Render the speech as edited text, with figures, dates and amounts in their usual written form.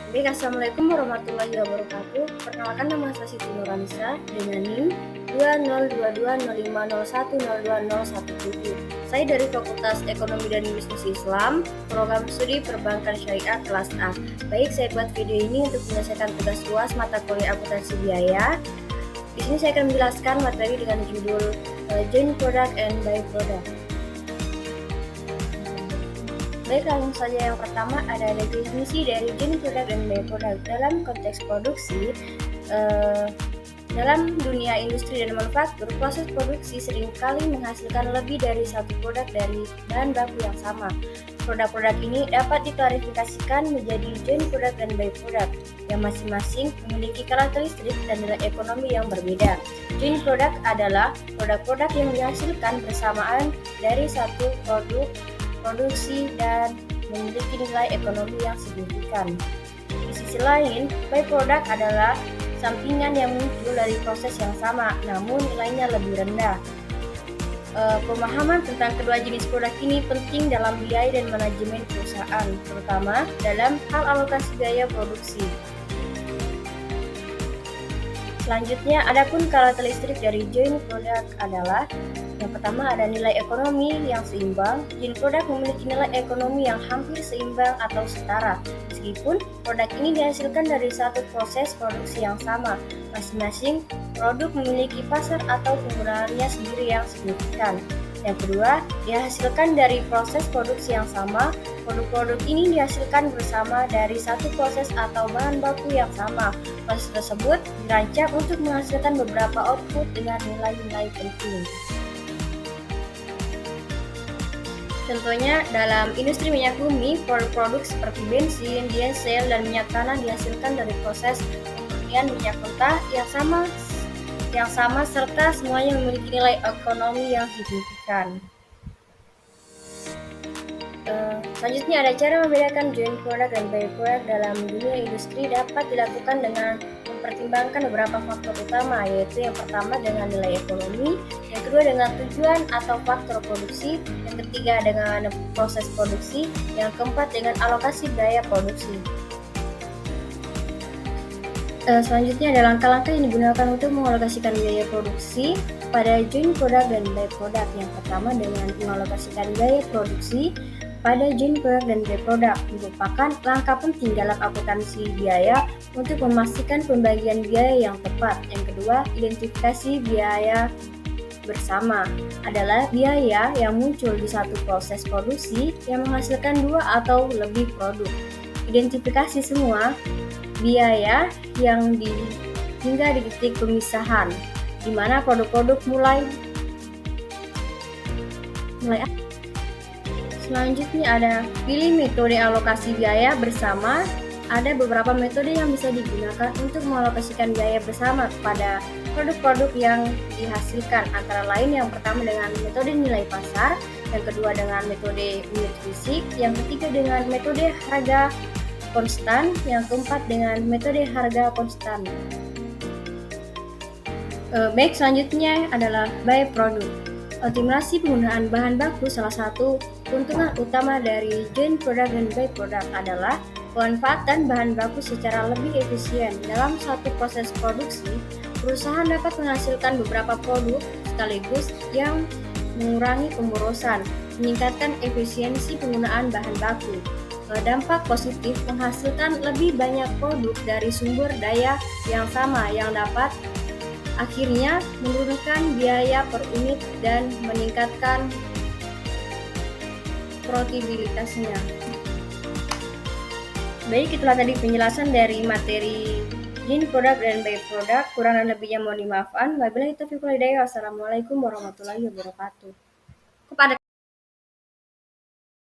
Baik, Assalamualaikum warahmatullahi wabarakatuh. Perkenalkan, nama saya Siti Nurhanisa dengan NIM 202205010217. Saya dari Fakultas Ekonomi dan Bisnis Islam, Program Studi Perbankan Syariah kelas A. Baik, saya buat video ini untuk menyelesaikan tugas UAS mata kuliah akuntansi biaya. Di sini saya akan menjelaskan materi dengan judul Joint Product and By Product. Baik, langsung saja yang pertama ada definisi dari joint product dan by product. Dalam konteks produksi, dalam dunia industri dan manufaktur, proses produksi seringkali menghasilkan lebih dari satu produk dari bahan baku yang sama. Produk-produk ini dapat diklarifikasikan menjadi joint product dan by product, yang masing-masing memiliki karakteristik dan nilai ekonomi yang berbeda. Joint product adalah produk-produk yang dihasilkan bersamaan dari satu produk produksi dan memiliki nilai ekonomi yang signifikan. Di sisi lain, byproduct adalah sampingan yang muncul dari proses yang sama, namun nilainya lebih rendah. Pemahaman tentang kedua jenis produk ini penting dalam biaya dan manajemen perusahaan, terutama dalam hal alokasi biaya produksi. Selanjutnya, adapun karakteristik dari joint product adalah yang pertama ada nilai ekonomi yang seimbang. Joint product memiliki nilai ekonomi yang hampir seimbang atau setara, meskipun produk ini dihasilkan dari satu proses produksi yang sama. Masing-masing produk memiliki pasar atau penggunaannya sendiri yang signifikan. Yang kedua, dihasilkan dari proses produksi yang sama. Produk-produk ini dihasilkan bersama dari satu proses atau bahan baku yang sama. Proses tersebut dirancang untuk menghasilkan beberapa output dengan nilai-nilai penting. Contohnya, dalam industri minyak bumi, produk-produk seperti bensin, diesel, dan minyak tanah dihasilkan dari proses pemurnian minyak mentah yang sama serta semuanya memiliki nilai ekonomi yang signifikan. Selanjutnya ada cara membedakan joint product dan by product dalam dunia industri dapat dilakukan dengan mempertimbangkan beberapa faktor utama, yaitu yang pertama dengan nilai ekonomi, yang kedua dengan tujuan atau faktor produksi, yang ketiga dengan proses produksi, yang keempat dengan alokasi biaya produksi. Selanjutnya ada langkah-langkah yang digunakan untuk mengalokasikan biaya produksi pada joint product dan by product. Yang pertama dengan mengalokasikan biaya produksi pada joint product dan by product merupakan langkah penting dalam akuntansi biaya untuk memastikan pembagian biaya yang tepat. Yang kedua, identifikasi biaya bersama adalah biaya yang muncul di satu proses produksi yang menghasilkan dua atau lebih produk. Identifikasi semua biaya yang hingga di titik pemisahan, di mana produk-produk mulai. Selanjutnya ada pilih metode alokasi biaya bersama. Ada beberapa metode yang bisa digunakan untuk mengalokasikan biaya bersama kepada produk-produk yang dihasilkan, antara lain yang pertama dengan metode nilai pasar, yang kedua dengan metode unit fisik, yang ketiga dengan metode harga konstan, yang keempat dengan metode harga konstan. Baik, selanjutnya adalah by product. Optimasi penggunaan bahan baku. Salah satu keuntungan utama dari joint product dan by product adalah pemanfaatan bahan baku secara lebih efisien. Dalam satu proses produksi, perusahaan dapat menghasilkan beberapa produk sekaligus yang mengurangi pemborosan, meningkatkan efisiensi penggunaan bahan baku. Dampak positif menghasilkan lebih banyak produk dari sumber daya yang sama yang dapat akhirnya menurunkan biaya per unit dan meningkatkan profitabilitasnya. Baik, itulah tadi penjelasan dari materi joint product dan by product. Kurang dan lebihnya mohon dimaafkan. Wabillahi taufiq wal hidayah. Wassalamualaikum warahmatullahi wabarakatuh.